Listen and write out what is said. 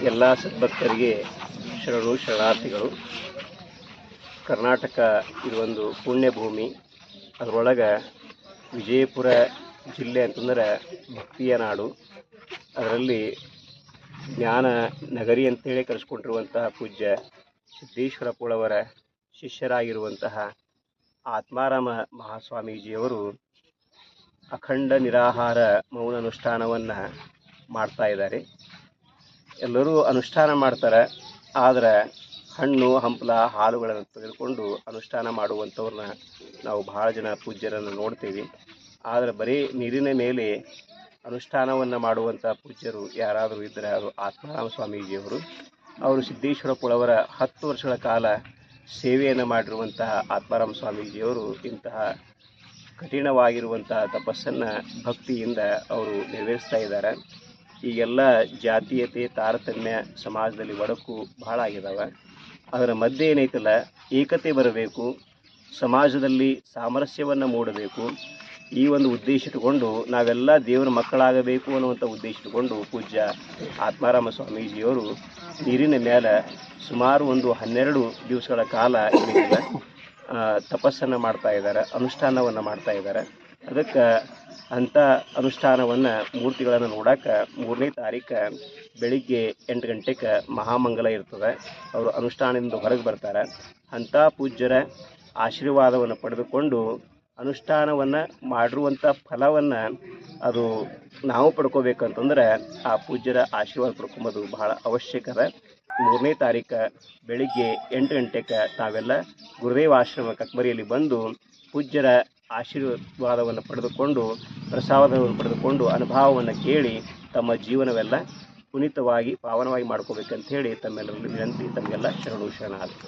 ಎಲ್ಲ ಸದ್ಭಕ್ತರಿಗೆ ಶರಣು ಶರಣಾರ್ಥಿಗಳು. ಕರ್ನಾಟಕ ಇದೊಂದು ಪುಣ್ಯ ಭೂಮಿ. ಅದರೊಳಗೆ ವಿಜಯಪುರ ಜಿಲ್ಲೆ ಅಂತಂದ್ರೆ ಭಕ್ತಿಯ ನಾಡು. ಅದರಲ್ಲಿ ಜ್ಞಾನ ನಗರಿ ಅಂತೇಳಿ ಕರೆಸ್ಕೊಂಡಿರುವಂತಹ ಪೂಜ್ಯ ಸಿದ್ದೇಶ್ವರಪ್ಪಳವರ ಶಿಷ್ಯರಾಗಿರುವಂತಹ ಆತ್ಮಾರಾಮ ಮಹಾಸ್ವಾಮೀಜಿಯವರು ಅಖಂಡ ನಿರಾಹಾರ ಮೌನ ಅನುಷ್ಠಾನವನ್ನು ಮಾಡ್ತಾ ಇದ್ದಾರೆ. ಎಲ್ಲರೂ ಅನುಷ್ಠಾನ ಮಾಡ್ತಾರೆ, ಆದರೆ ಹಣ್ಣು ಹಂಪಲ ಹಾಲುಗಳನ್ನು ತೆಗೆದುಕೊಂಡು ಅನುಷ್ಠಾನ ಮಾಡುವಂಥವ್ರನ್ನ ನಾವು ಭಾಳ ಜನ ಪೂಜ್ಯರನ್ನು ನೋಡ್ತೀವಿ. ಆದರೆ ಬರೀ ನೀರಿನ ಮೇಲೆ ಅನುಷ್ಠಾನವನ್ನು ಮಾಡುವಂಥ ಪೂಜ್ಯರು ಯಾರಾದರೂ ಇದ್ದರೆ ಅದು ಆತ್ಮಾರಾಮ ಸ್ವಾಮೀಜಿಯವರು. ಅವರು ಸಿದ್ದೇಶ್ವರಪ್ಪಳವರ 10 ವರ್ಷಗಳ ಕಾಲ ಸೇವೆಯನ್ನು ಮಾಡಿರುವಂತಹ ಆತ್ಮಾರಾಮ ಸ್ವಾಮೀಜಿಯವರು ಇಂತಹ ಕಠಿಣವಾಗಿರುವಂತಹ ತಪಸ್ಸನ್ನು ಭಕ್ತಿಯಿಂದ ಅವರು ನೆರವೇರಿಸ್ತಾ ಇದ್ದಾರೆ. ಈಗೆಲ್ಲ ಜಾತೀಯತೆ ತಾರತಮ್ಯ ಸಮಾಜದಲ್ಲಿ ಒಡಕು ಭಾಳ ಆಗಿದ್ದಾವೆ. ಅದರ ಮಧ್ಯೆ ಏನೈತಲ್ಲ, ಏಕತೆ ಬರಬೇಕು, ಸಮಾಜದಲ್ಲಿ ಸಾಮರಸ್ಯವನ್ನು ಮೂಡಬೇಕು. ಈ ಒಂದು ಉದ್ದೇಶ ಇಟ್ಟುಕೊಂಡು ನಾವೆಲ್ಲ ದೇವರ ಮಕ್ಕಳಾಗಬೇಕು ಅನ್ನುವಂಥ ಉದ್ದೇಶ ಇಟ್ಟುಕೊಂಡು ಪೂಜ್ಯ ಆತ್ಮಾರಾಮ ಸ್ವಾಮೀಜಿಯವರು ನೀರಿನ ಮೇಲೆ ಸುಮಾರು ಒಂದು 12 ದಿವಸಗಳ ಕಾಲ ಏನೈತಲ್ಲ ತಪಸ್ಸನ್ನು ಮಾಡ್ತಾ ಇದ್ದಾರೆ, ಅನುಷ್ಠಾನವನ್ನು ಮಾಡ್ತಾ ಇದ್ದಾರೆ. ಅದಕ್ಕೆ ಅಂಥ ಅನುಷ್ಠಾನವನ್ನು ಮೂರ್ತಿಗಳನ್ನು ನೋಡೋಕೆ 3ನೇ ತಾರೀಕು ಬೆಳಿಗ್ಗೆ 8 ಗಂಟೆಗೆ ಮಹಾಮಂಗಲ ಇರ್ತದೆ. ಅವರು ಅನುಷ್ಠಾನದಿಂದ ಹೊರಗೆ ಬರ್ತಾರೆ. ಅಂಥ ಪೂಜ್ಯರ ಆಶೀರ್ವಾದವನ್ನು ಪಡೆದುಕೊಂಡು ಅನುಷ್ಠಾನವನ್ನು ಮಾಡಿರುವಂಥ ಫಲವನ್ನು ಅದು ನಾವು ಪಡ್ಕೋಬೇಕಂತಂದ್ರೆ ಆ ಪೂಜ್ಯರ ಆಶೀರ್ವಾದ ಪಡ್ಕೊಂಬೋದು ಬಹಳ ಅವಶ್ಯಕದ. 3ನೇ ತಾರೀಕು ಬೆಳಿಗ್ಗೆ 8 ಗಂಟೆಗೆ ತಾವೆಲ್ಲ ಗುರುದೇವ ಆಶ್ರಮ ಕಕ್ಮರಿಯಲ್ಲಿ ಬಂದು ಪೂಜ್ಯರ ಆಶೀರ್ವಾದವನ್ನು ಪಡೆದುಕೊಂಡು ಪ್ರಸಾದವನ್ನು ಪಡೆದುಕೊಂಡು ಅನುಭವವನ್ನು ಕೇಳಿ ತಮ್ಮ ಜೀವನವೆಲ್ಲ ಪುನೀತವಾಗಿ ಪಾವನವಾಗಿ ಮಾಡ್ಕೋಬೇಕಂತ ಹೇಳಿ ತಮ್ಮೆಲ್ಲರಲ್ಲಿ ವಿನಂತಿ. ತಮಗೆಲ್ಲ ಶರಣು ಶರಣಾರ್ಥಿ.